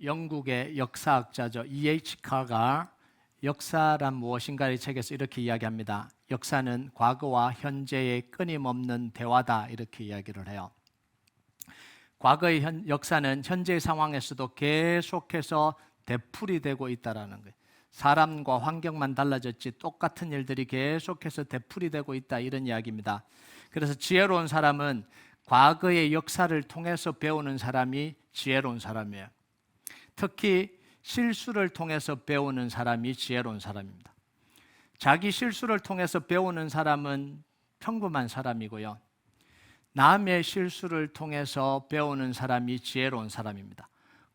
영국의 역사학자죠. E.H. 카가 역사란 무엇인가 이 책에서 이렇게 이야기합니다. 역사는 과거와 현재의 끊임없는 대화다, 이렇게 이야기를 해요. 과거의 역사는 현재의 상황에서도 계속해서 되풀이되고 있다는 거예요. 사람과 환경만 달라졌지 똑같은 일들이 계속해서 되풀이되고 있다, 이런 이야기입니다. 그래서 지혜로운 사람은 과거의 역사를 통해서 배우는 사람이 지혜로운 사람이에요. 특히 실수를 통해서 배우는 사람이 지혜로운 사람입니다. 자기 실수를 통해서 배우는 사람은 평범한 사람이고요, 남의 실수를 통해서 배우는 사람이 지혜로운 사람입니다.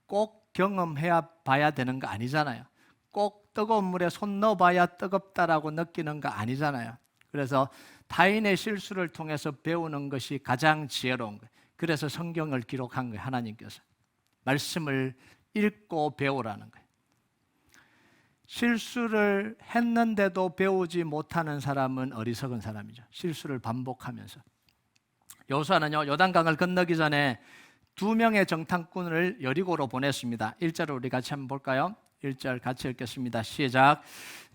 꼭 경험해야 봐야 되는 거 아니잖아요. 꼭 뜨거운 물에 손 넣어봐야 뜨겁다라고 느끼는 거 아니잖아요. 그래서 타인의 실수를 통해서 배우는 것이 가장 지혜로운 거예요. 그래서 성경을 기록한 거예요. 하나님께서 말씀을 읽고 배우라는 거예요. 실수를 했는데도 배우지 못하는 사람은 어리석은 사람이죠. 실수를 반복하면서. 여호수아는요, 요단강을 건너기 전에 2명의 정탐꾼을 여리고로 보냈습니다. 1절을 우리 같이 한번 볼까요? 1절 같이 읽겠습니다. 시작.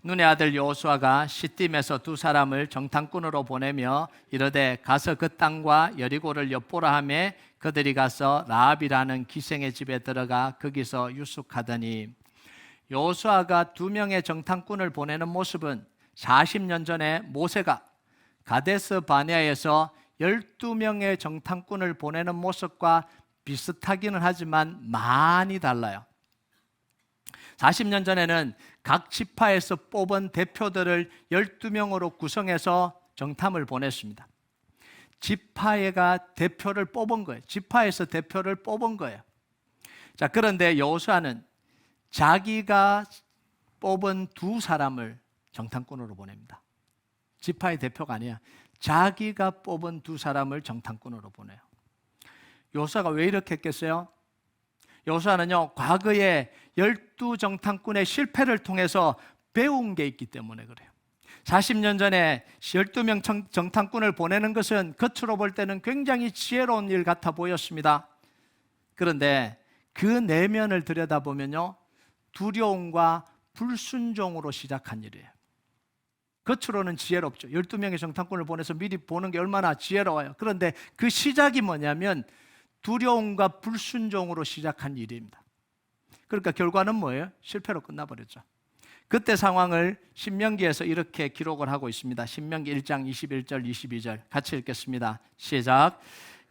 눈의 아들 여호수아가 시딤에서 2사람을 정탐꾼으로 보내며 이르되 가서 그 땅과 여리고를 엿보라 하매 그들이 가서 라합이라는 기생의 집에 들어가 거기서 유숙하더니, 여호수아가 2명의 정탐꾼을 보내는 모습은 40년 전에 모세가 가데스 바네아에서 12명의 정탐꾼을 보내는 모습과 비슷하기는 하지만 많이 달라요. 40년 전에는 각 지파에서 뽑은 대표들을 12명으로 구성해서 정탐을 보냈습니다. 지파가 대표를 뽑은 거예요. 지파에서 대표를 뽑은 거예요. 자, 그런데 여호수아는 자기가 뽑은 2사람을 정탐꾼으로 보냅니다. 지파의 대표가 아니야. 자기가 뽑은 2사람을 정탐꾼으로 보내요. 여호수아가 왜 이렇게 했겠어요? 여호수아는요, 과거에 12정탐꾼의 실패를 통해서 배운 게 있기 때문에 그래요. 40년 전에 12명 정탐꾼을 보내는 것은 겉으로 볼 때는 굉장히 지혜로운 일 같아 보였습니다. 그런데 그 내면을 들여다보면요, 두려움과 불순종으로 시작한 일이에요. 겉으로는 지혜롭죠. 12명의 정탐꾼을 보내서 미리 보는 게 얼마나 지혜로워요. 그런데 그 시작이 뭐냐면 두려움과 불순종으로 시작한 일입니다. 그러니까 결과는 뭐예요? 실패로 끝나버렸죠. 그때 상황을 신명기에서 이렇게 기록을 하고 있습니다. 신명기 1장 21절 22절 같이 읽겠습니다. 시작.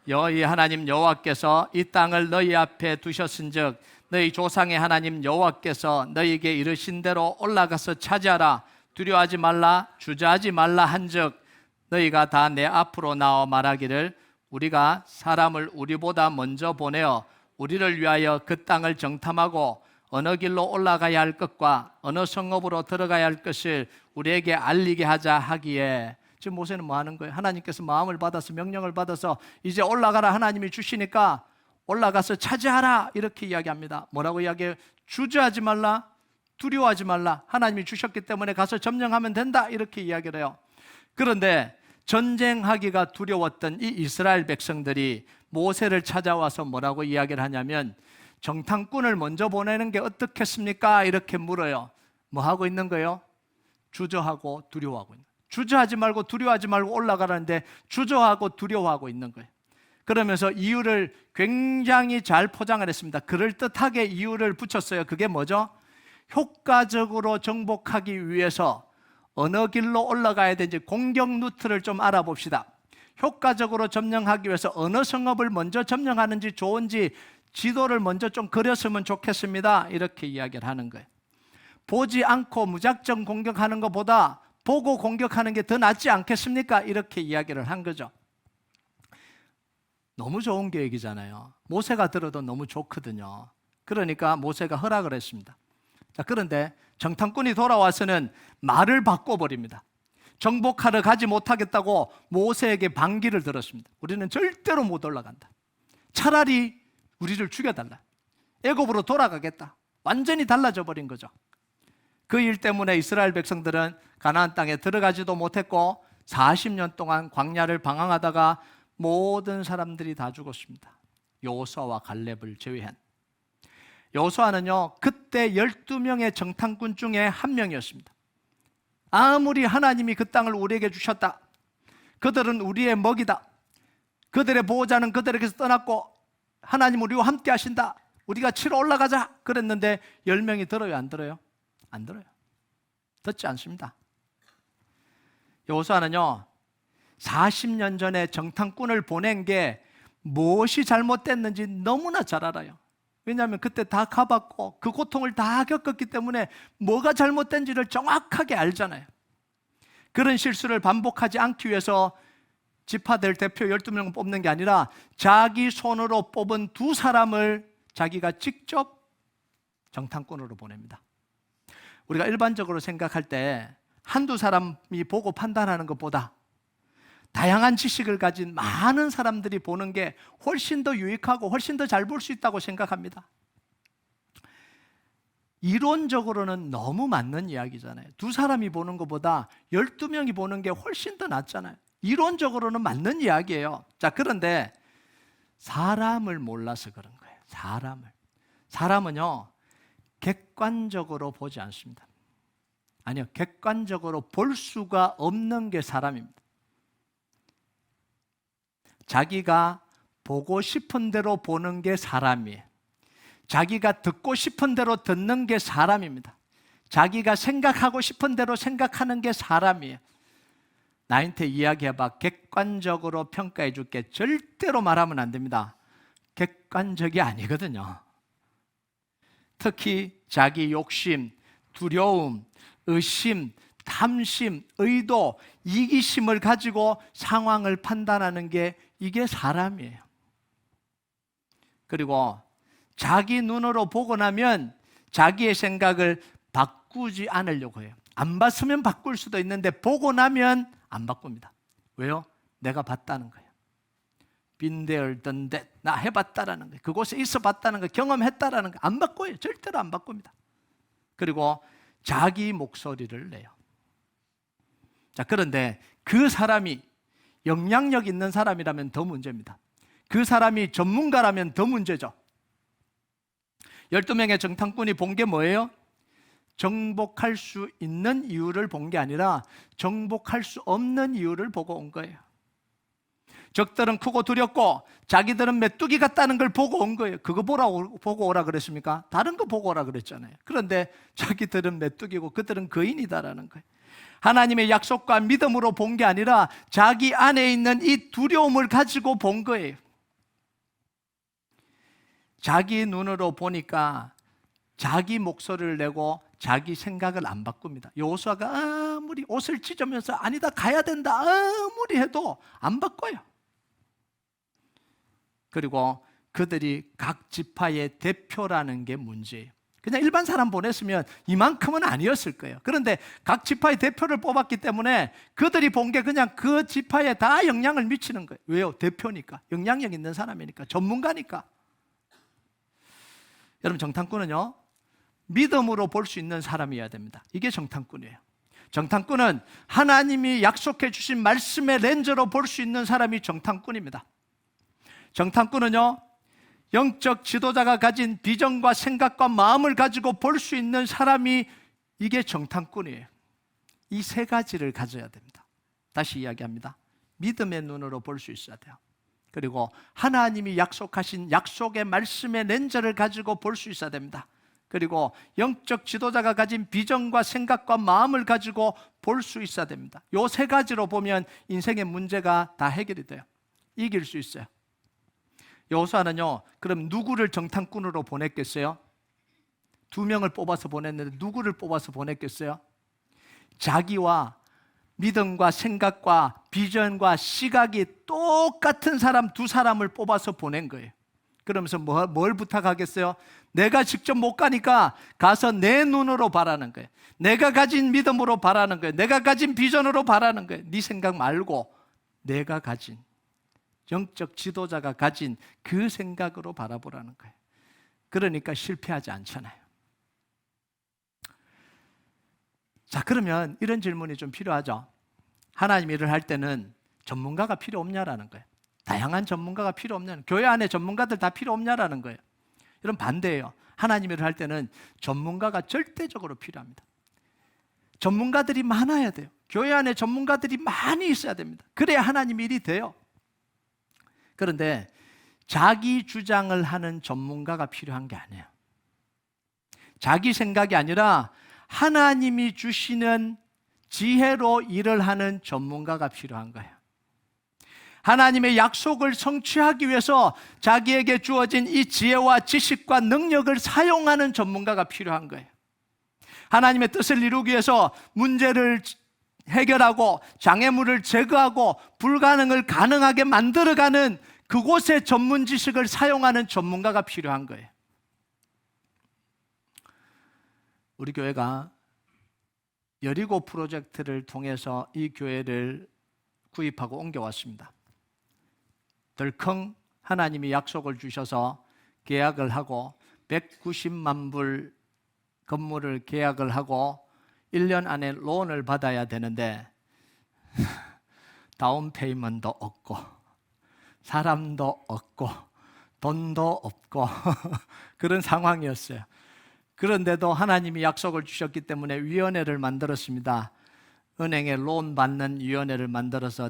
너희 하나님 여호와께서 이 땅을 너희 앞에 두셨은즉 너희 조상의 하나님 여호와께서 너희에게 이르신 대로 올라가서 차지하라. 두려워하지 말라, 주저하지 말라 한즉 너희가 다 내 앞으로 나와 말하기를 우리가 사람을 우리보다 먼저 보내어 우리를 위하여 그 땅을 정탐하고 어느 길로 올라가야 할 것과 어느 성읍으로 들어가야 할 것을 우리에게 알리게 하자 하기에, 지금 모세는 뭐 하는 거예요? 하나님께서 마음을 받아서 명령을 받아서 이제 올라가라, 하나님이 주시니까 올라가서 차지하라, 이렇게 이야기합니다. 뭐라고 이야기해요? 주저하지 말라, 두려워하지 말라, 하나님이 주셨기 때문에 가서 점령하면 된다, 이렇게 이야기를 해요. 그런데 전쟁하기가 두려웠던 이 이스라엘 백성들이 모세를 찾아와서 뭐라고 이야기를 하냐면 정탐꾼을 먼저 보내는 게 어떻겠습니까? 이렇게 물어요. 뭐 하고 있는 거예요? 주저하고 두려워하고 있는 거예요. 주저하지 말고 두려워하지 말고 올라가라는데 주저하고 두려워하고 있는 거예요. 그러면서 이유를 굉장히 잘 포장을 했습니다. 그럴듯하게 이유를 붙였어요. 그게 뭐죠? 효과적으로 정복하기 위해서 어느 길로 올라가야 되는지 공격 루트를 좀 알아봅시다. 효과적으로 점령하기 위해서 어느 성읍을 먼저 점령하는지 좋은지 지도를 먼저 좀 그렸으면 좋겠습니다, 이렇게 이야기를 하는 거예요. 보지 않고 무작정 공격하는 것보다 보고 공격하는 게 더 낫지 않겠습니까? 이렇게 이야기를 한 거죠. 너무 좋은 계획이잖아요. 모세가 들어도 너무 좋거든요. 그러니까 모세가 허락을 했습니다. 자, 그런데 정탐꾼이 돌아와서는 말을 바꿔버립니다. 정복하러 가지 못하겠다고 모세에게 반기를 들었습니다. 우리는 절대로 못 올라간다. 차라리 우리를 죽여달라. 애굽으로 돌아가겠다. 완전히 달라져 버린 거죠. 그 일 때문에 이스라엘 백성들은 가나안 땅에 들어가지도 못했고 40년 동안 광야를 방황하다가 모든 사람들이 다 죽었습니다. 여호수아와 갈렙을 제외한. 여호수아는요, 그때 12명의 정탐꾼 중에 한 명이었습니다. 아무리 하나님이 그 땅을 우리에게 주셨다, 그들은 우리의 먹이다, 그들의 보호자는 그들에게서 떠났고 하나님 우리와 함께 하신다, 우리가 치러 올라가자 그랬는데 10명이 들어요, 안 들어요? 안 들어요. 듣지 않습니다. 여호수아는요, 40년 전에 정탐꾼을 보낸 게 무엇이 잘못됐는지 너무나 잘 알아요. 왜냐하면 그때 다 가봤고 그 고통을 다 겪었기 때문에 뭐가 잘못된지를 정확하게 알잖아요. 그런 실수를 반복하지 않기 위해서 지파들 대표 12명을 뽑는 게 아니라 자기 손으로 뽑은 2사람을 자기가 직접 정탐꾼으로 보냅니다. 우리가 일반적으로 생각할 때 한두 사람이 보고 판단하는 것보다 다양한 지식을 가진 많은 사람들이 보는 게 훨씬 더 유익하고 훨씬 더 잘 볼 수 있다고 생각합니다. 이론적으로는 너무 맞는 이야기잖아요. 2사람이 보는 것보다 12명이 보는 게 훨씬 더 낫잖아요. 이론적으로는 맞는 이야기예요. 자, 그런데 사람을 몰라서 그런 거예요. 사람은요, 객관적으로 보지 않습니다. 아니요, 객관적으로 볼 수가 없는 게 사람입니다. 자기가 보고 싶은 대로 보는 게 사람이에요. 자기가 듣고 싶은 대로 듣는 게 사람입니다. 자기가 생각하고 싶은 대로 생각하는 게 사람이에요. 나한테 이야기해봐. 객관적으로 평가해 줄게. 절대로 말하면 안 됩니다. 객관적이 아니거든요. 특히 자기 욕심, 두려움, 의심, 탐심, 의도, 이기심을 가지고 상황을 판단하는 게 이게 사람이에요. 그리고 자기 눈으로 보고 나면 자기의 생각을 바꾸지 않으려고 해요. 안 봤으면 바꿀 수도 있는데 보고 나면 안 바꿉니다. 왜요? 내가 봤다는 거예요. Been there, done that. 나 해봤다라는 거예요. 그곳에 있어봤다는 거, 경험했다라는 거 안 바꿔요. 절대로 안 바꿉니다. 그리고 자기 목소리를 내요. 자, 그런데 그 사람이 영향력 있는 사람이라면 더 문제입니다. 그 사람이 전문가라면 더 문제죠. 12명의 정탐꾼이 본 게 뭐예요? 정복할 수 있는 이유를 본 게 아니라 정복할 수 없는 이유를 보고 온 거예요. 적들은 크고 두렵고 자기들은 메뚜기 같다는 걸 보고 온 거예요. 그거 보고 오라 그랬습니까? 다른 거 보고 오라 그랬잖아요. 그런데 자기들은 메뚜기고 그들은 거인이다라는 거예요. 하나님의 약속과 믿음으로 본 게 아니라 자기 안에 있는 이 두려움을 가지고 본 거예요. 자기 눈으로 보니까 자기 목소리를 내고 자기 생각을 안 바꿉니다. 여호수아가 아무리 옷을 찢으면서 아니다 가야 된다 아무리 해도 안 바꿔요. 그리고 그들이 각 지파의 대표라는 게 문제예요. 그냥 일반 사람 보냈으면 이만큼은 아니었을 거예요. 그런데 각 지파의 대표를 뽑았기 때문에 그들이 본 게 그냥 그 지파에 다 영향을 미치는 거예요. 왜요? 대표니까, 영향력 있는 사람이니까, 전문가니까. 여러분, 정탐꾼은요, 믿음으로 볼 수 있는 사람이어야 됩니다. 이게 정탐꾼이에요. 정탐꾼은 하나님이 약속해 주신 말씀의 렌즈로 볼 수 있는 사람이 정탐꾼입니다. 정탐꾼은요, 영적 지도자가 가진 비전과 생각과 마음을 가지고 볼 수 있는 사람이 이게 정탐꾼이에요. 이 3가지를 가져야 됩니다. 다시 이야기합니다. 믿음의 눈으로 볼 수 있어야 돼요. 그리고 하나님이 약속하신 약속의 말씀의 렌즈를 가지고 볼 수 있어야 됩니다. 그리고 영적 지도자가 가진 비전과 생각과 마음을 가지고 볼 수 있어야 됩니다. 이 3가지로 보면 인생의 문제가 다 해결이 돼요. 이길 수 있어요. 여호수아는요, 그럼 누구를 정탐꾼으로 보냈겠어요? 2명을 뽑아서 보냈는데 누구를 뽑아서 보냈겠어요? 자기와 믿음과 생각과 비전과 시각이 똑같은 사람 2사람을 뽑아서 보낸 거예요. 그러면서 뭘 부탁하겠어요? 내가 직접 못 가니까 가서 내 눈으로 바라는 거예요. 내가 가진 믿음으로 바라는 거예요. 내가 가진 비전으로 바라는 거예요. 네 생각 말고 내가 가진, 영적 지도자가 가진 그 생각으로 바라보라는 거예요. 그러니까 실패하지 않잖아요. 자, 그러면 이런 질문이 좀 필요하죠. 하나님 일을 할 때는 전문가가 필요 없냐라는 거예요. 다양한 전문가가 필요 없냐는, 교회 안에 전문가들 다 필요 없냐라는 거예요. 이런 반대예요. 하나님 일을 할 때는 전문가가 절대적으로 필요합니다. 전문가들이 많아야 돼요. 교회 안에 전문가들이 많이 있어야 됩니다. 그래야 하나님 일이 돼요. 그런데 자기 주장을 하는 전문가가 필요한 게 아니에요. 자기 생각이 아니라 하나님이 주시는 지혜로 일을 하는 전문가가 필요한 거예요. 하나님의 약속을 성취하기 위해서 자기에게 주어진 이 지혜와 지식과 능력을 사용하는 전문가가 필요한 거예요. 하나님의 뜻을 이루기 위해서 문제를 해결하고 장애물을 제거하고 불가능을 가능하게 만들어가는 그곳의 전문 지식을 사용하는 전문가가 필요한 거예요. 우리 교회가 여리고 프로젝트를 통해서 이 교회를 구입하고 옮겨왔습니다. 덜컹 하나님이 약속을 주셔서 계약을 하고 190만 불 건물을 계약을 하고 1년 안에 론을 받아야 되는데 다운 페이먼트도 없고 사람도 없고 돈도 없고 그런 상황이었어요. 그런데도 하나님이 약속을 주셨기 때문에 위원회를 만들었습니다. 은행에 론 받는 위원회를 만들어서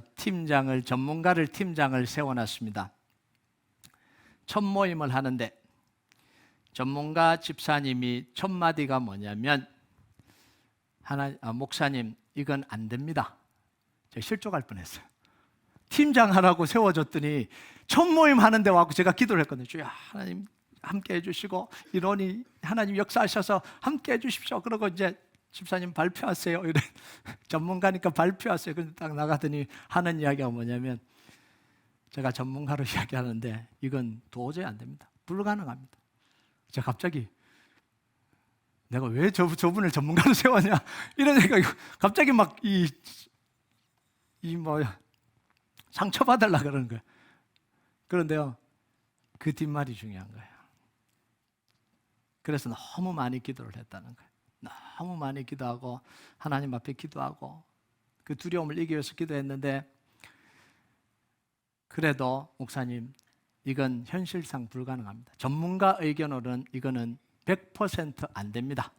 전문가를 팀장을 세워놨습니다. 첫 모임을 하는데 전문가 집사님이 첫 마디가 뭐냐면 목사님 이건 안 됩니다. 제가 실족할 뻔했어요. 팀장 하라고 세워줬더니 첫 모임 하는데 와서 제가 기도를 했거든요. 주여 하나님 함께 해주시고 이론이 하나님 역사하셔서 함께 해주십시오. 그러고 이제 집사님 발표하세요. 이래 전문가니까 발표하세요. 근데 딱 나가더니 하는 이야기가 뭐냐면 제가 전문가로 이야기하는데 이건 도저히 안 됩니다. 불가능합니다. 제가 갑자기 내가 왜 저분을 전문가로 세웠냐 이런 생각이 갑자기 막 상처받으려고 그러는 거예요. 그런데요 그 뒷말이 중요한 거예요. 그래서 너무 많이 기도를 했다는 거예요. 너무 많이 기도하고 하나님 앞에 기도하고 그 두려움을 이기기 위해서 기도했는데 그래도 목사님 이건 현실상 불가능합니다. 전문가 의견으로는 이거는 100% 안 됩니다.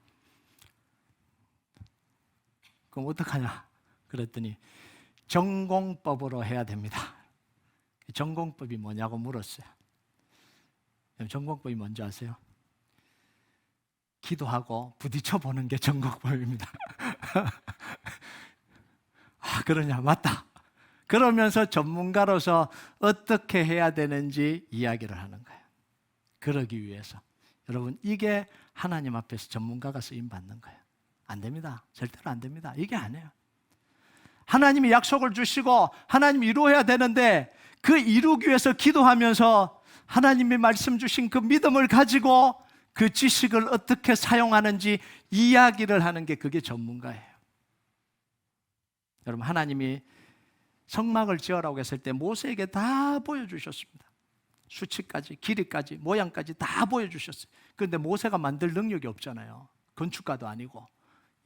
그럼 어떡하냐? 그랬더니 전공법으로 해야 됩니다. 전공법이 뭐냐고 물었어요. 전공법이 뭔지 아세요? 기도하고 부딪혀 보는 게 전공법입니다. 아, 그러냐? 맞다. 그러면서 전문가로서 어떻게 해야 되는지 이야기를 하는 거예요. 그러기 위해서. 여러분, 이게 하나님 앞에서 전문가가 쓰임 받는 거예요. 안 됩니다. 절대로 안 됩니다. 이게 아니에요. 하나님이 약속을 주시고 하나님이 이루어야 되는데 그 이루기 위해서 기도하면서 하나님이 말씀 주신 그 믿음을 가지고 그 지식을 어떻게 사용하는지 이야기를 하는 게 그게 전문가예요. 여러분, 하나님이 성막을 지으라고 했을 때 모세에게 다 보여주셨습니다. 수치까지, 길이까지, 모양까지 다 보여주셨어요. 그런데 모세가 만들 능력이 없잖아요. 건축가도 아니고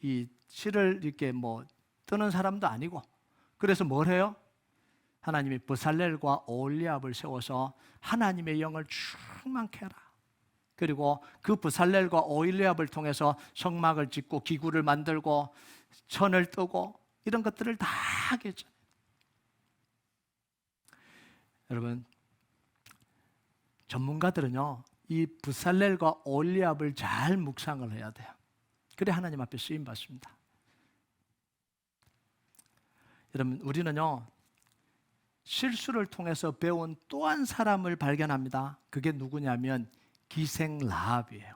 이 실을 이렇게 뜨는 사람도 아니고. 그래서 뭘 해요? 하나님이 브살렐과 오홀리압을 세워서 하나님의 영을 충만케 하라. 그리고 그 브살렐과 오홀리압을 통해서 성막을 짓고 기구를 만들고 천을 뜨고 이런 것들을 다 하게 했죠. 여러분, 전문가들은요 이 브살렐과 오홀리압을 잘 묵상을 해야 돼요. 그래 하나님 앞에 쓰임 받습니다. 여러분, 우리는요 실수를 통해서 배운 또 한 사람을 발견합니다. 그게 누구냐면 기생 라합이에요.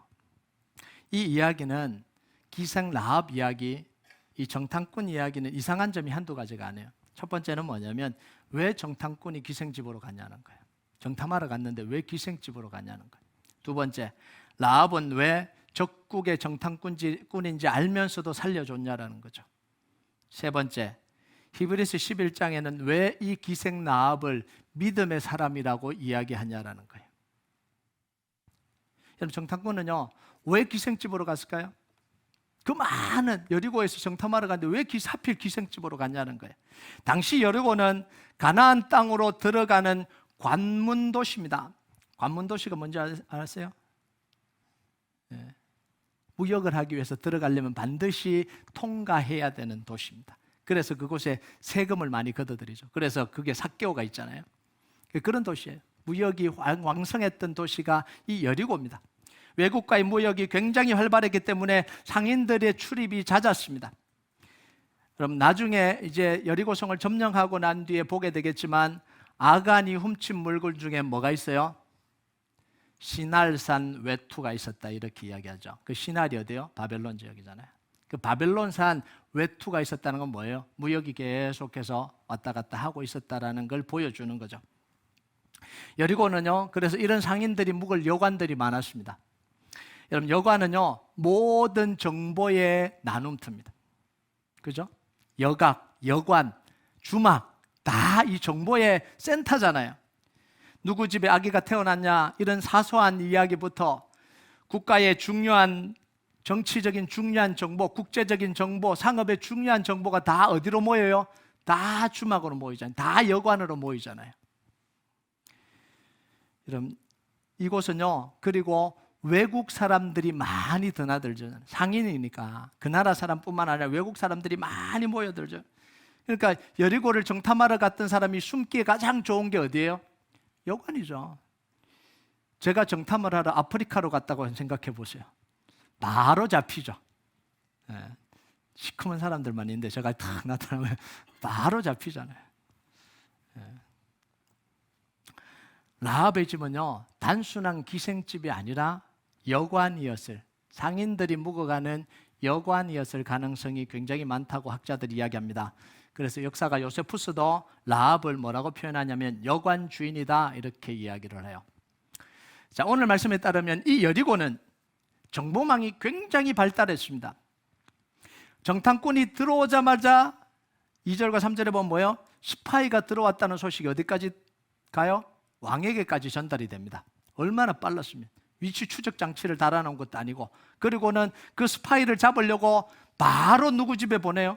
이 이야기는 기생 라합 이야기, 이 정탐꾼 이야기는 이상한 점이 한두 가지가 아니에요. 첫 번째는 뭐냐면 왜 정탐꾼이 기생집으로 갔냐는 거예요. 정탐하러 갔는데 왜 기생집으로 갔냐는 거예요. 두 번째, 라합은 왜 적국의 정탐꾼인지 알면서도 살려줬냐라는 거죠. 세 번째, 히브리서 11장에는 왜 이 기생 라합을 믿음의 사람이라고 이야기하냐라는 거예요. 여러분, 정탐꾼은요 왜 기생집으로 갔을까요? 그 많은 여리고에서 정탐하러 갔는데 왜 하필 기생집으로 갔냐는 거예요. 당시 여리고는 가나안 땅으로 들어가는 관문도시입니다. 관문도시가 뭔지 아세요? 무역을 하기 위해서 들어가려면 반드시 통과해야 되는 도시입니다. 그래서 그곳에 세금을 많이 걷어들이죠. 그래서 그게 삭개오가 있잖아요. 그런 도시예요. 무역이 왕성했던 도시가 이 여리고입니다. 외국과의 무역이 굉장히 활발했기 때문에 상인들의 출입이 잦았습니다. 그럼 나중에 이제 여리고성을 점령하고 난 뒤에 보게 되겠지만 아간이 훔친 물건 중에 뭐가 있어요? 시날산 외투가 있었다, 이렇게 이야기하죠. 그 시날이 어디요? 바벨론 지역이잖아요. 그 바벨론산 외투가 있었다는 건 뭐예요? 무역이 계속해서 왔다 갔다 하고 있었다라는 걸 보여주는 거죠. 여리고는요, 그래서 이런 상인들이 묵을 여관들이 많았습니다. 여러분, 여관은요 모든 정보의 나눔터입니다. 그죠? 여각, 여관, 주막 다 이 정보의 센터잖아요. 누구 집에 아기가 태어났냐, 이런 사소한 이야기부터 국가의 중요한 정치적인 중요한 정보, 국제적인 정보, 상업의 중요한 정보가 다 어디로 모여요? 다 주막으로 모이잖아요. 다 여관으로 모이잖아요. 여러분, 이곳은요, 그리고 외국 사람들이 많이 드나들죠. 상인이니까 그 나라 사람뿐만 아니라 외국 사람들이 많이 모여들죠. 그러니까 여리고를 정탐하러 갔던 사람이 숨기에 가장 좋은 게 어디예요? 여관이죠. 제가 정탐을 하러 아프리카로 갔다고 생각해 보세요. 바로 잡히죠. 시커먼 사람들만 있는데 제가 탁 나타나면 바로 잡히잖아요. 라합의 집은요, 단순한 기생집이 아니라 여관이었을, 상인들이 묵어가는 여관이었을 가능성이 굉장히 많다고 학자들이 이야기합니다. 그래서 역사가 요세푸스도 라합을 뭐라고 표현하냐면 여관 주인이다, 이렇게 이야기를 해요. 자, 오늘 말씀에 따르면 이 여리고는 정보망이 굉장히 발달했습니다. 정탐꾼이 들어오자마자 2절과 3절에 보면 뭐예요? 스파이가 들어왔다는 소식이 어디까지 가요? 왕에게까지 전달이 됩니다. 얼마나 빨랐습니까? 위치 추적 장치를 달아놓은 것도 아니고, 그리고는 그 스파이를 잡으려고 바로 누구 집에 보내요?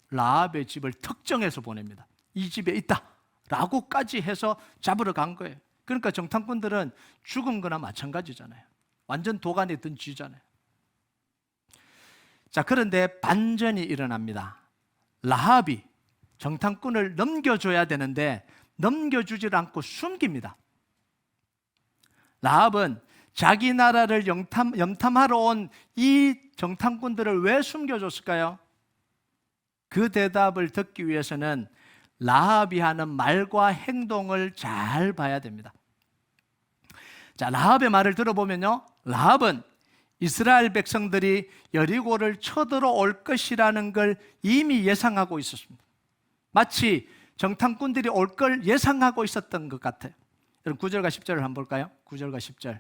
라합의 집을 특정해서 보냅니다. 이 집에 있다 라고까지 해서 잡으러 간 거예요. 그러니까 정탐꾼들은 죽은 거나 마찬가지잖아요. 완전 도가니 든 쥐잖아요. 자, 그런데 반전이 일어납니다. 라합이 정탐꾼을 넘겨줘야 되는데 넘겨주질 않고 숨깁니다. 라합은 자기 나라를 염탐하러 온 이 정탐꾼들을 왜 숨겨줬을까요? 그 대답을 듣기 위해서는 라합이 하는 말과 행동을 잘 봐야 됩니다. 자, 라합의 말을 들어보면요, 라합은 이스라엘 백성들이 여리고를 쳐들어올 것이라는 걸 이미 예상하고 있었습니다. 마치 정탐꾼들이 올 걸 예상하고 있었던 것 같아요. 여러분, 9절과 10절을 한번 볼까요? 9절과 10절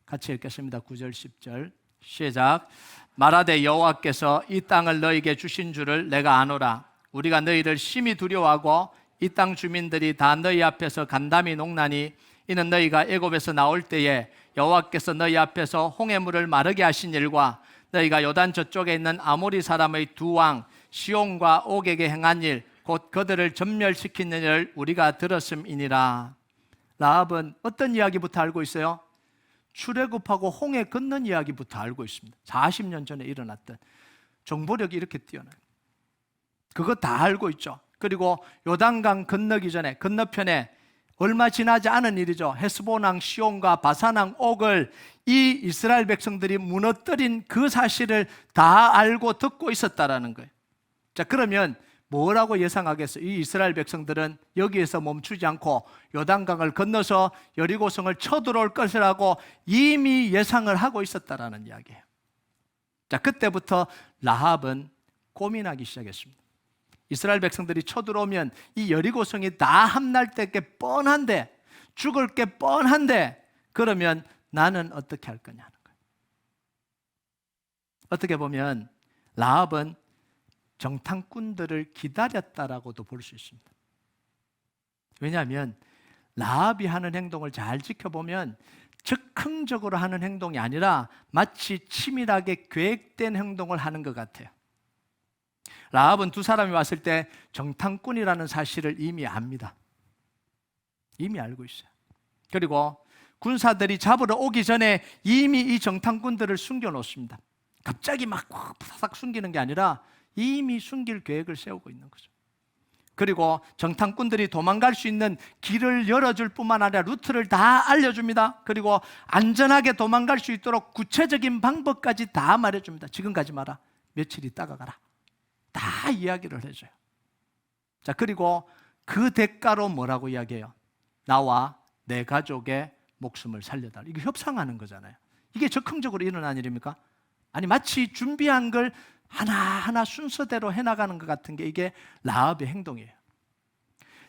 같이 읽겠습니다. 9절 10절 시작. 말하되 여호와께서 이 땅을 너희에게 주신 줄을 내가 아노라. 우리가 너희를 심히 두려워하고 이 땅 주민들이 다 너희 앞에서 간담이 녹나니 이는 너희가 애굽에서 나올 때에 여호와께서 너희 앞에서 홍해물을 마르게 하신 일과 너희가 요단 저쪽에 있는 아모리 사람의 두 왕 시온과 옥에게 행한 일 곧 그들을 전멸시킨 일을 우리가 들었음이니라. 라합은 어떤 이야기부터 알고 있어요? 출애굽하고 홍해 건넌 이야기부터 알고 있습니다. 40년 전에 일어났던 정보력이 이렇게 뛰어나요. 그거 다 알고 있죠. 그리고 요단강 건너기 전에 건너편에 얼마 지나지 않은 일이죠. 헤스본왕 시온과 바산왕 옥을 이 이스라엘 백성들이 무너뜨린 그 사실을 다 알고 듣고 있었다라는 거예요. 자, 그러면 뭐라고 예상하겠어요? 이 이스라엘 백성들은 여기에서 멈추지 않고 요단강을 건너서 여리고성을 쳐들어올 것이라고 이미 예상을 하고 있었다라는 이야기예요. 자, 그때부터 라합은 고민하기 시작했습니다. 이스라엘 백성들이 쳐들어오면 이 여리고성이 다 함날 게 뻔한데, 죽을 게 뻔한데, 그러면 나는 어떻게 할 거냐는 거예요. 어떻게 보면 라합은 정탐꾼들을 기다렸다라고도 볼 수 있습니다. 왜냐하면 라합이 하는 행동을 잘 지켜보면 즉흥적으로 하는 행동이 아니라 마치 치밀하게 계획된 행동을 하는 것 같아요. 라합은 두 사람이 왔을 때 정탐꾼이라는 사실을 이미 압니다. 이미 알고 있어요. 그리고 군사들이 잡으러 오기 전에 이미 이 정탐꾼들을 숨겨놓습니다. 갑자기 막 싹 숨기는 게 아니라 이미 숨길 계획을 세우고 있는 거죠. 그리고 정탐꾼들이 도망갈 수 있는 길을 열어줄 뿐만 아니라 루트를 다 알려줍니다. 그리고 안전하게 도망갈 수 있도록 구체적인 방법까지 다 말해줍니다. 지금 가지 마라, 며칠 있다가 가라, 다 이야기를 해줘요. 자, 그리고 그 대가로 뭐라고 이야기해요? 나와 내 가족의 목숨을 살려달라. 이게 협상하는 거잖아요. 이게 적극적으로 일어난 일입니까? 아니, 마치 준비한 걸 하나하나 순서대로 해나가는 것 같은 게 이게 라합의 행동이에요.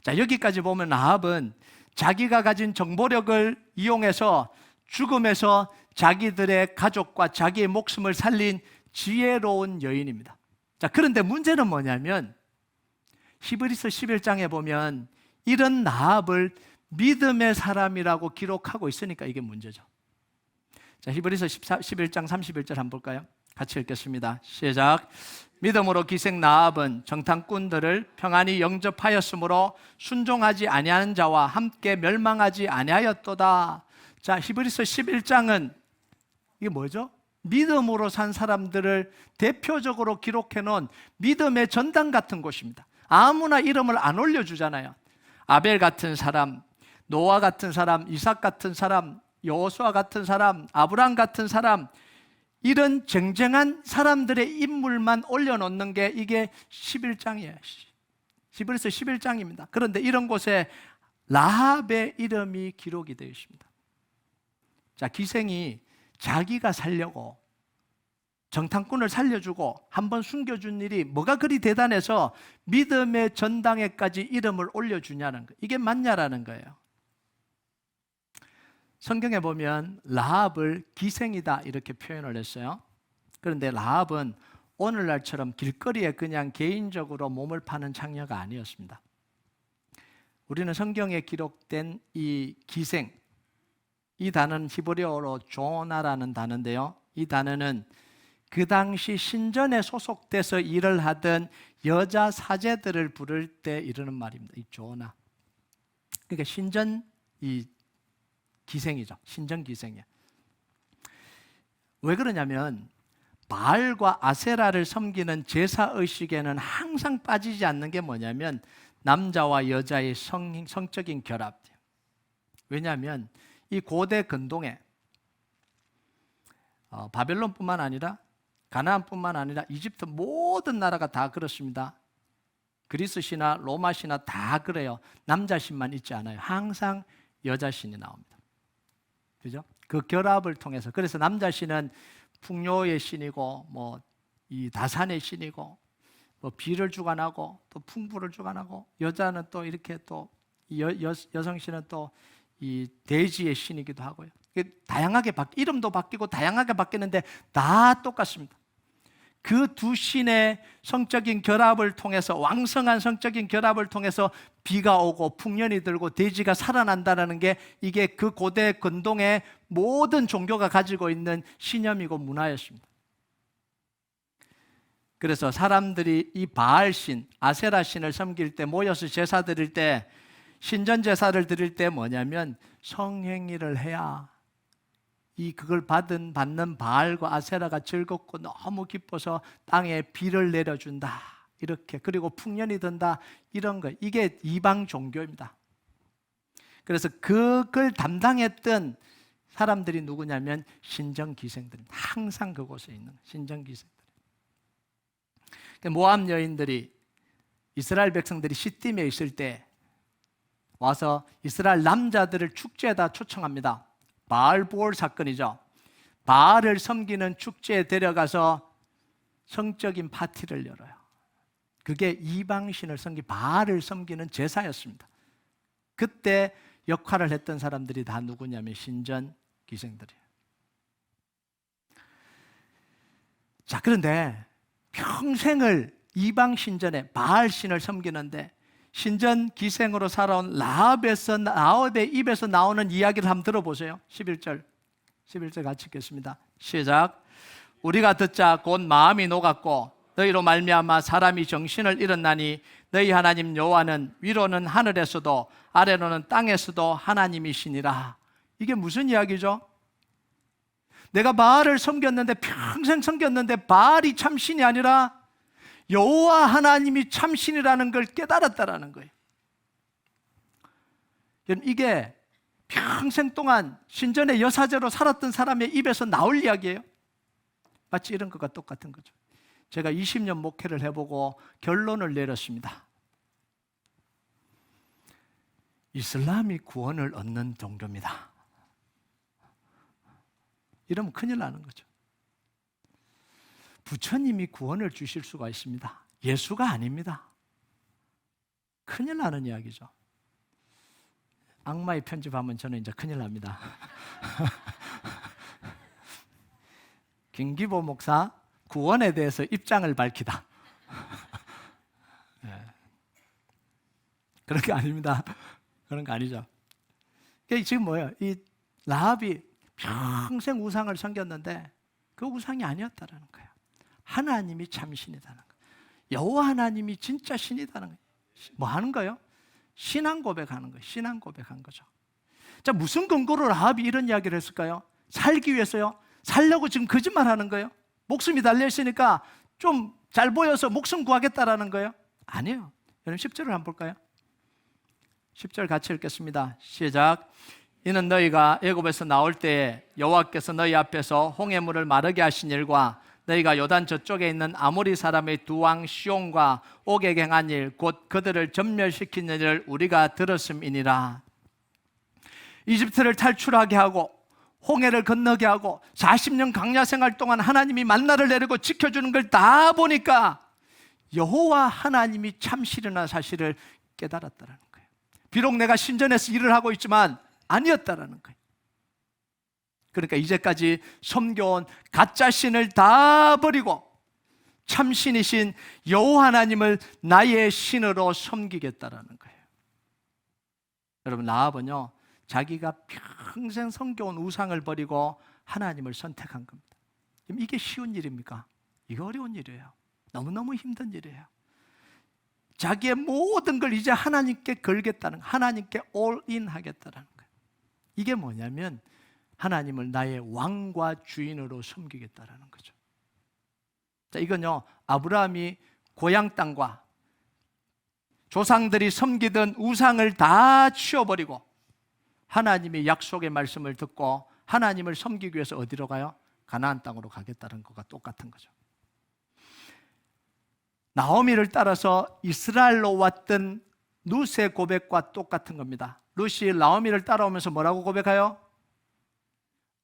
자, 여기까지 보면 라합은 자기가 가진 정보력을 이용해서 죽음에서 자기들의 가족과 자기의 목숨을 살린 지혜로운 여인입니다. 자, 그런데 문제는 뭐냐면 히브리서 11장에 보면 이런 라합을 믿음의 사람이라고 기록하고 있으니까 이게 문제죠. 자, 히브리서 11장 31절 한번 볼까요? 같이 읽겠습니다. 시작. 믿음으로 기생 라합은 정탐꾼들을 평안히 영접하였으므로 순종하지 아니하는 자와 함께 멸망하지 아니하였도다. 자, 히브리서 11장은 이게 뭐죠? 믿음으로 산 사람들을 대표적으로 기록해 놓은 믿음의 전당 같은 곳입니다. 아무나 이름을 안 올려주잖아요. 아벨 같은 사람, 노아 같은 사람, 이삭 같은 사람, 여호수아 같은 사람, 아브라함 같은 사람, 이런 쟁쟁한 사람들의 인물만 올려놓는 게 이게 11장이에요. 히브리서 11장입니다. 그런데 이런 곳에 라합의 이름이 기록이 되어 있습니다. 자, 기생이 자기가 살려고 정탐꾼을 살려주고 한번 숨겨준 일이 뭐가 그리 대단해서 믿음의 전당에까지 이름을 올려주냐는 거예요. 이게 맞냐라는 거예요. 성경에 보면 라합을 기생이다 이렇게 표현을 했어요. 그런데 라합은 오늘날처럼 길거리에 그냥 개인적으로 몸을 파는 창녀가 아니었습니다. 우리는 성경에 기록된 이 기생, 이 단어는 히브리어로 조나라는 단어인데요, 이 단어는 그 당시 신전에 소속돼서 일을 하던 여자 사제들을 부를 때 이르는 말입니다. 이 조나. 그러니까 신전 이 기생이죠. 신전 기생이야. 왜 그러냐면 바알과 아세라를 섬기는 제사의식에는 항상 빠지지 않는 게 뭐냐면 남자와 여자의 성적인 결합. 왜냐하면 이 고대 근동에 바벨론뿐만 아니라 가나안뿐만 아니라 이집트 모든 나라가 다 그렇습니다. 그리스 신화, 로마 신화 다 그래요. 남자 신만 있지 않아요. 항상 여자 신이 나옵니다. 그죠? 그 결합을 통해서. 그래서 남자 신은 풍요의 신이고 뭐 이 다산의 신이고 뭐 비를 주관하고 또 풍부를 주관하고, 여자는 또 이렇게 또 여성 신은 또 이 대지의 신이기도 하고요. 다양하게 이름도 바뀌고 다양하게 바뀌는데 다 똑같습니다. 그 두 신의 성적인 결합을 통해서, 왕성한 성적인 결합을 통해서 비가 오고 풍년이 들고 대지가 살아난다는 게 이게 그 고대 근동의 모든 종교가 가지고 있는 신념이고 문화였습니다. 그래서 사람들이 이 바알 신, 아세라 신을 섬길 때, 모여서 제사 드릴 때, 신전 제사를 드릴 때 뭐냐면 성행위를 해야 그걸 받는 바알과 아세라가 즐겁고 너무 기뻐서 땅에 비를 내려준다 이렇게, 그리고 풍년이 든다 이런 거, 이게 이방 종교입니다. 그래서 그걸 담당했던 사람들이 누구냐면 신전 기생들입니다. 항상 그곳에 있는 신전 기생들. 모압 여인들이 이스라엘 백성들이 시딤에 있을 때 와서 이스라엘 남자들을 축제에다 초청합니다. 바알보올 사건이죠. 바알을 섬기는 축제에 데려가서 성적인 파티를 열어요. 그게 이방신을 바알을 섬기는 제사였습니다. 그때 역할을 했던 사람들이 다 누구냐면 신전 기생들이에요. 자, 그런데 평생을 이방 신전에 바알 신을 섬기는데 신전 기생으로 살아온 라합의 입에서 나오는 이야기를 한번 들어보세요. 11절 같이 읽겠습니다. 시작. 우리가 듣자 곧 마음이 녹았고 너희로 말미암아 사람이 정신을 잃었나니 너희 하나님 여호와는 위로는 하늘에서도 아래로는 땅에서도 하나님이시니라. 이게 무슨 이야기죠? 내가 바알을 섬겼는데, 평생 섬겼는데 바알이 참신이 아니라 여호와 하나님이 참신이라는 걸 깨달았다라는 거예요. 여러분, 이게 평생 동안 신전의 여사제로 살았던 사람의 입에서 나올 이야기예요. 마치 이런 것과 똑같은 거죠. 제가 20년 목회를 해보고 결론을 내렸습니다. 이슬람이 구원을 얻는 종교입니다. 이러면 큰일 나는 거죠. 부처님이 구원을 주실 수가 있습니다. 예수가 아닙니다. 큰일 나는 이야기죠. 악마의 편집하면 저는 이제 큰일 납니다. 김기보 목사, 구원에 대해서 입장을 밝히다. 네. 그런 게 아닙니다. 그런 거 아니죠. 지금 뭐예요? 이 라합이 평생 우상을 섬겼는데 그 우상이 아니었다는 거예요. 하나님이 참 신이다는 거예요. 여호와 하나님이 진짜 신이다는 거예요. 뭐 하는 거예요? 신앙 고백하는 거예요. 신앙 고백한 거죠. 자, 무슨 근거로 라합이 이런 이야기를 했을까요? 살기 위해서요? 살려고 지금 거짓말하는 거예요? 목숨이 달려있으니까 좀 잘 보여서 목숨 구하겠다라는 거예요? 아니에요. 여러분 10절을 한번 볼까요? 10절 같이 읽겠습니다. 시작. 이는 너희가 애굽에서 나올 때에 여호와께서 너희 앞에서 홍해물을 마르게 하신 일과 너희가 요단 저쪽에 있는 아모리 사람의 두 왕 시온과 옥에 행한 일, 곧 그들을 전멸시킨 일을 우리가 들었음이니라. 이집트를 탈출하게 하고 홍해를 건너게 하고 40년 광야 생활 동안 하나님이 만나를 내리고 지켜주는 걸 다 보니까 여호와 하나님이 참신이라는 사실을 깨달았다는 거예요. 비록 내가 신전에서 일을 하고 있지만 아니었다라는 거예요. 그러니까 이제까지 섬겨온 가짜 신을 다 버리고 참신이신 여호와 하나님을 나의 신으로 섬기겠다라는 거예요. 여러분, 라합은요, 자기가 평생 섬겨온 우상을 버리고 하나님을 선택한 겁니다. 이게 쉬운 일입니까? 이거 어려운 일이에요. 너무너무 힘든 일이에요. 자기의 모든 걸 이제 하나님께 걸겠다는, 하나님께 올인 하겠다는 거예요. 이게 뭐냐면 하나님을 나의 왕과 주인으로 섬기겠다는 거죠. 자, 이건요, 아브라함이 고향 땅과 조상들이 섬기던 우상을 다 치워버리고 하나님의 약속의 말씀을 듣고 하나님을 섬기기 위해서 어디로 가요? 가나안 땅으로 가겠다는 것과 똑같은 거죠. 나오미를 따라서 이스라엘로 왔던 룻의 고백과 똑같은 겁니다. 룻이 나오미를 따라오면서 뭐라고 고백해요?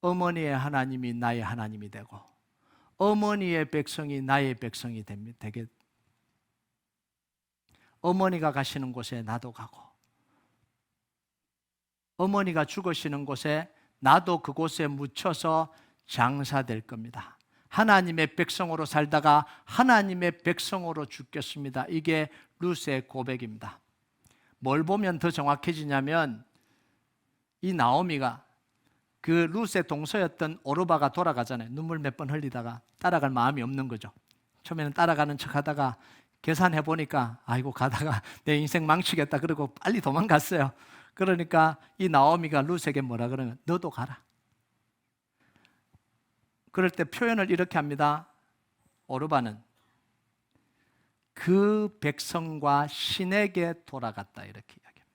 어머니의 하나님이 나의 하나님이 되고 어머니의 백성이 나의 백성이 되게, 어머니가 가시는 곳에 나도 가고 어머니가 죽으시는 곳에 나도 그곳에 묻혀서 장사될 겁니다. 하나님의 백성으로 살다가 하나님의 백성으로 죽겠습니다. 이게 룻의 고백입니다. 뭘 보면 더 정확해지냐면 이 나오미가 그 룻의 동서였던 오르바가 돌아가잖아요. 눈물 몇 번 흘리다가 따라갈 마음이 없는 거죠. 처음에는 따라가는 척 하다가 계산해 보니까 아이고 가다가 내 인생 망치겠다 그러고 빨리 도망갔어요. 그러니까 이 나오미가 룻에게 뭐라 그러면 너도 가라. 그럴 때 표현을 이렇게 합니다. 오르바는 그 백성과 신에게 돌아갔다 이렇게 이야기합니다.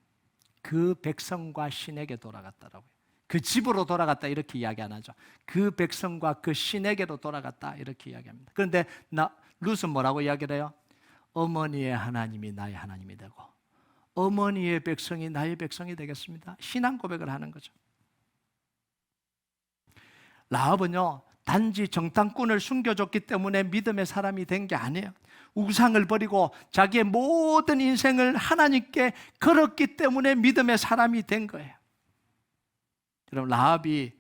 그 백성과 신에게 돌아갔다라고요. 그 집으로 돌아갔다 이렇게 이야기 안 하죠. 그 백성과 그 신에게로 돌아갔다 이렇게 이야기합니다. 그런데 룻은 뭐라고 이야기를 해요? 어머니의 하나님이 나의 하나님이 되고 어머니의 백성이 나의 백성이 되겠습니다. 신앙 고백을 하는 거죠. 라합은요, 단지 정탐꾼을 숨겨줬기 때문에 믿음의 사람이 된 게 아니에요. 우상을 버리고 자기의 모든 인생을 하나님께 걸었기 때문에 믿음의 사람이 된 거예요. 여러분, 라합이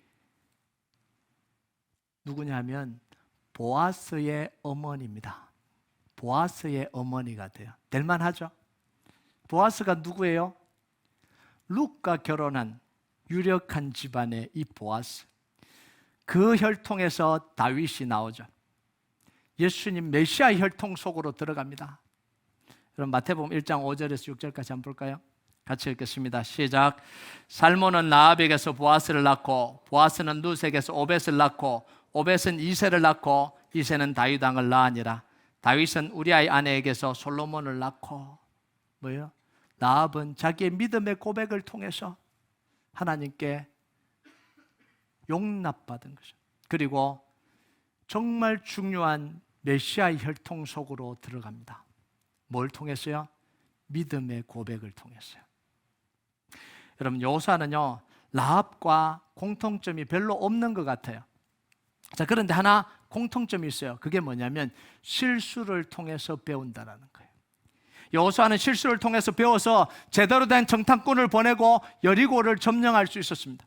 누구냐면 보아스의 어머니입니다. 보아스의 어머니가 돼요. 될만하죠? 보아스가 누구예요? 룻과 결혼한 유력한 집안의 이 보아스. 그 혈통에서 다윗이 나오죠. 예수님 메시아 혈통 속으로 들어갑니다. 그럼 마태복음 1장 5절에서 6절까지 한번 볼까요? 같이 읽겠습니다. 시작. 살몬은 라합에게서 보아스를 낳고 보아스는 룻에게서 오벳을 낳고 오벳은 이새를 낳고 이새는 다윗 왕을 낳으니라. 다윗은 우리아의 아내에게서 솔로몬을 낳고 뭐예요? 라합은 자기의 믿음의 고백을 통해서 하나님께 용납받은 거죠. 그리고 정말 중요한 메시아의 혈통 속으로 들어갑니다. 뭘 통해서요? 믿음의 고백을 통해서요. 여러분, 여호수아는요 라합과 공통점이 별로 없는 것 같아요. 자, 그런데 하나 공통점이 있어요. 그게 뭐냐면 실수를 통해서 배운다라는 거예요. 여호수아는 실수를 통해서 배워서 제대로 된 정탐꾼을 보내고 여리고를 점령할 수 있었습니다.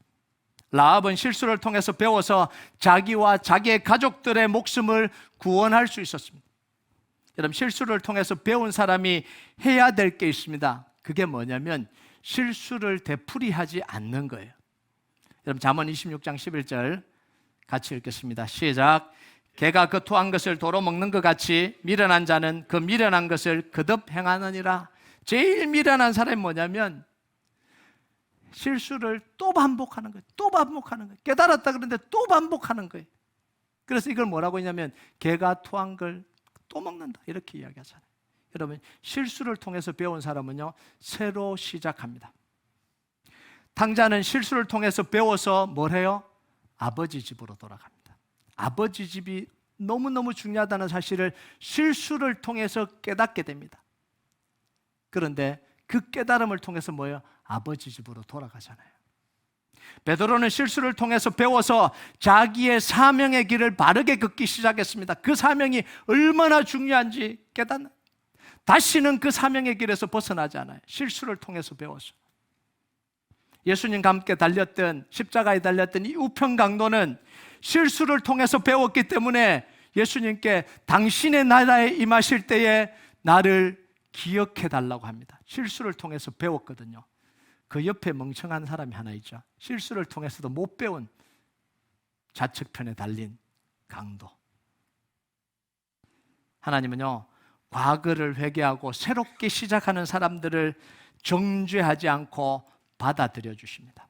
라합은 실수를 통해서 배워서 자기와 자기의 가족들의 목숨을 구원할 수 있었습니다. 여러분, 실수를 통해서 배운 사람이 해야 될 게 있습니다. 그게 뭐냐면 실수를 되풀이하지 않는 거예요. 여러분, 잠언 26장 11절 같이 읽겠습니다. 시작. 개가 그 토한 것을 도로 먹는 것 같이 미련한 자는 그 미련한 것을 거듭 행하느니라. 제일 미련한 사람이 뭐냐면 실수를 또 반복하는 거예요. 또 반복하는 거예요. 깨달았다 그러는데 또 반복하는 거예요. 그래서 이걸 뭐라고 했냐면 개가 토한 걸 또 먹는다 이렇게 이야기하잖아요. 여러분, 실수를 통해서 배운 사람은요 새로 시작합니다. 탕자는 실수를 통해서 배워서 뭘 해요? 아버지 집으로 돌아갑니다. 아버지 집이 너무너무 중요하다는 사실을 실수를 통해서 깨닫게 됩니다. 그런데 그 깨달음을 통해서 뭐예요? 아버지 집으로 돌아가잖아요. 베드로는 실수를 통해서 배워서 자기의 사명의 길을 바르게 걷기 시작했습니다. 그 사명이 얼마나 중요한지 깨닫는, 다시는 그 사명의 길에서 벗어나지 않아요. 실수를 통해서 배워서. 예수님과 함께 달렸던, 십자가에 달렸던 이 우편강도는 실수를 통해서 배웠기 때문에 예수님께 당신의 나라에 임하실 때에 나를 기억해 달라고 합니다. 실수를 통해서 배웠거든요. 그 옆에 멍청한 사람이 하나 있죠. 실수를 통해서도 못 배운 좌측편에 달린 강도. 하나님은요 과거를 회개하고 새롭게 시작하는 사람들을 정죄하지 않고 받아들여 주십니다.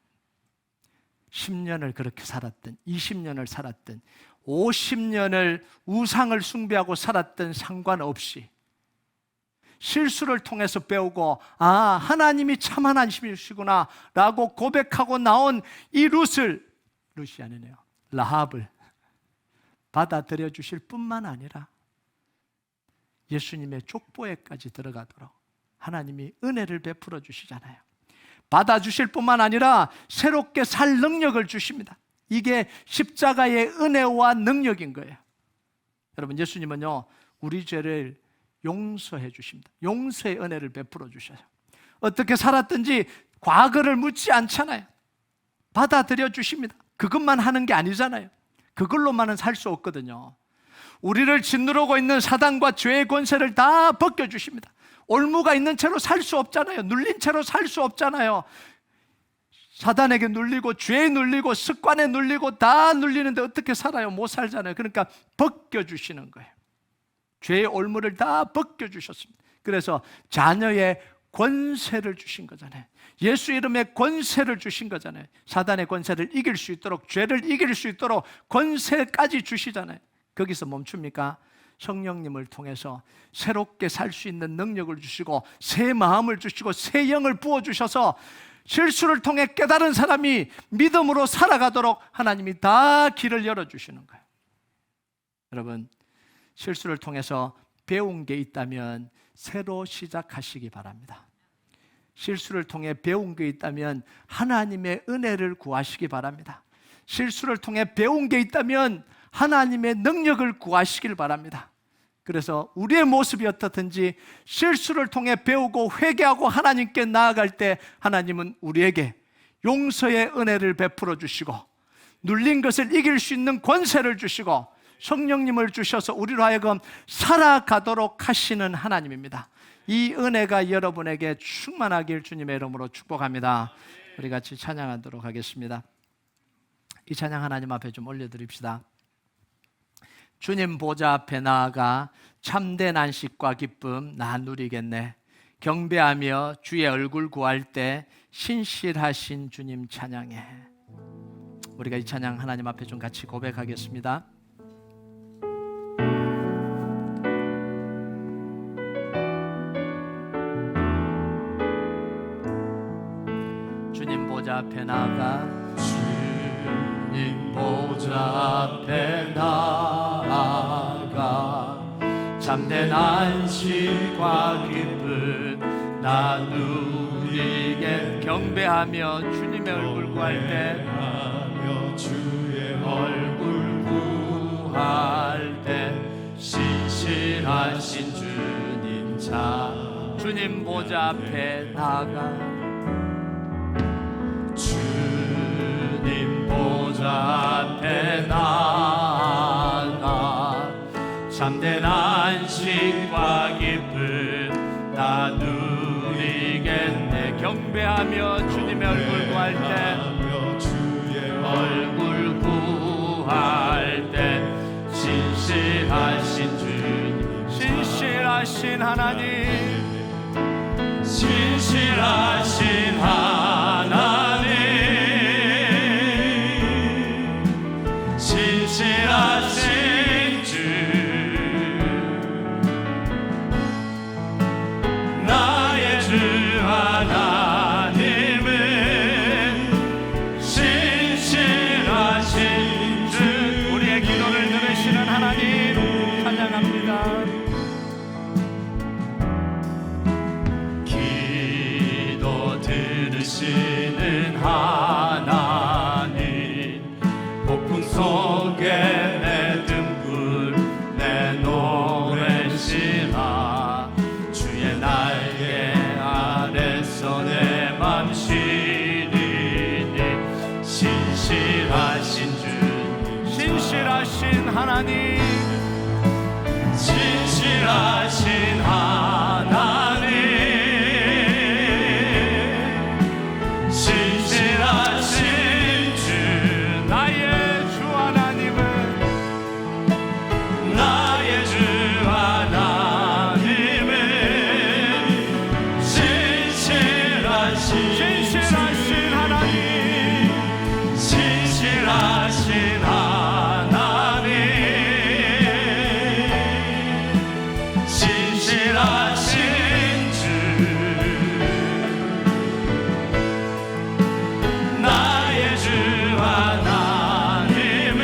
10년을 그렇게 살았든 20년을 살았든 50년을 우상을 숭배하고 살았든 상관없이 실수를 통해서 배우고 하나님이 참 하나님이시구나 라고 고백하고 나온 이 룻이 아니네요, 라합을 받아들여 주실 뿐만 아니라 예수님의 족보에까지 들어가도록 하나님이 은혜를 베풀어 주시잖아요. 받아주실 뿐만 아니라 새롭게 살 능력을 주십니다. 이게 십자가의 은혜와 능력인 거예요. 여러분, 예수님은요 우리 죄를 용서해 주십니다. 용서의 은혜를 베풀어 주셔요. 어떻게 살았든지 과거를 묻지 않잖아요. 받아들여 주십니다. 그것만 하는 게 아니잖아요. 그걸로만은 살 수 없거든요. 우리를 짓누르고 있는 사단과 죄의 권세를 다 벗겨주십니다. 올무가 있는 채로 살 수 없잖아요. 눌린 채로 살 수 없잖아요. 사단에게 눌리고 죄에 눌리고 습관에 눌리고 다 눌리는데 어떻게 살아요? 못 살잖아요. 그러니까 벗겨주시는 거예요. 죄의 올무를 다 벗겨주셨습니다. 그래서 자녀의 권세를 주신 거잖아요. 예수 이름의 권세를 주신 거잖아요. 사단의 권세를 이길 수 있도록, 죄를 이길 수 있도록 권세까지 주시잖아요. 거기서 멈춥니까? 성령님을 통해서 새롭게 살 수 있는 능력을 주시고 새 마음을 주시고 새 영을 부어주셔서 실수를 통해 깨달은 사람이 믿음으로 살아가도록 하나님이 다 길을 열어주시는 거예요. 여러분, 실수를 통해서 배운 게 있다면 새로 시작하시기 바랍니다. 실수를 통해 배운 게 있다면 하나님의 은혜를 구하시기 바랍니다. 실수를 통해 배운 게 있다면 하나님의 능력을 구하시길 바랍니다. 그래서 우리의 모습이 어떻든지 실수를 통해 배우고 회개하고 하나님께 나아갈 때 하나님은 우리에게 용서의 은혜를 베풀어 주시고 눌린 것을 이길 수 있는 권세를 주시고 성령님을 주셔서 우리로 하여금 살아가도록 하시는 하나님입니다. 이 은혜가 여러분에게 충만하길 주님의 이름으로 축복합니다. 우리 같이 찬양하도록 하겠습니다. 이 찬양 하나님 앞에 좀 올려드립시다. 주님 보좌 앞에 나아가 참된 안식과 기쁨 나 누리겠네. 경배하며 주의 얼굴 구할 때 신실하신 주님 찬양해. 우리가 이 찬양 하나님 앞에 좀 같이 고백하겠습니다. 주님 보좌 앞에 나아가, 주님 보좌 앞에 나아가 참된 안식과 기쁨 나누리게. 경배하며 주님의 얼굴 구할 때, 주의 얼굴 구할 때 신실하신 주님 주님 보좌 앞에 나아가, 주님 보좌 앞에 나아가 참된 안식과 기쁨 나누리겠네. 경배하며 주님의 얼굴 구할 때, 얼굴 구할 때 신실하신 주님, 신실하신 하나님, 신실하신 하나님, 신실하신 주, 나의 주 하나님은 신실하신 주. 우리의 기도를 들으시는 하나님 찬양합니다. 기도 들으시는 하나님, 폭풍 속에 내 등불 내 노래시나 주의 날개 아래서 내 맘 쉬리니. 신실하신 주, 신실하신 하나님, 신실하신 하나님, 신실하신 주, 나의 주 하나님은, 나의 주 하나님은 신실하신 하나님, 신실하신 하나님, 신실하신 주, 나의 주 하나님은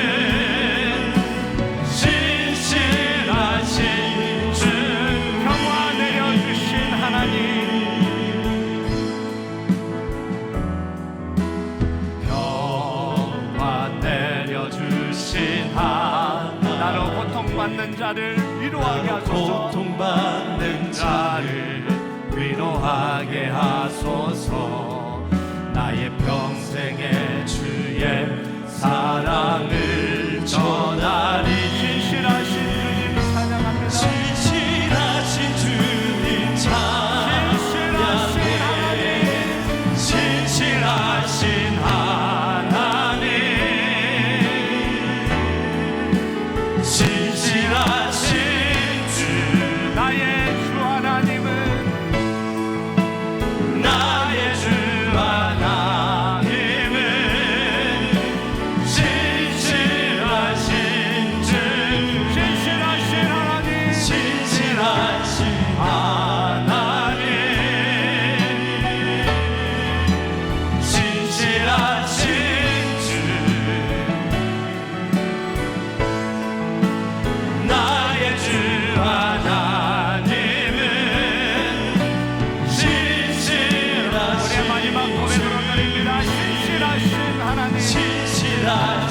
신실하신 주, 평화 내려주신 하나님, 평화 내려주신 하나님, 나로 고통받는 자를 위로하게 하소서, 고통받는 자를 위로하게 하소서. 나의 평생의 주의 사랑을 전하리. 신실하신 주님 찬양합니다. 신실하신 주님 찬양합니다. 신실하신 하나님, 신실하신 주, 나의 주 하나님은, 나의 주 하나님은 신실하신 주, 신실하신 하나님, 신실하신 하나님, 신실하신 주, 나의 주 하나님은 신실하신. 우리의 마지막 고백으로 드립니다. 신실하신 하나님, 신실하신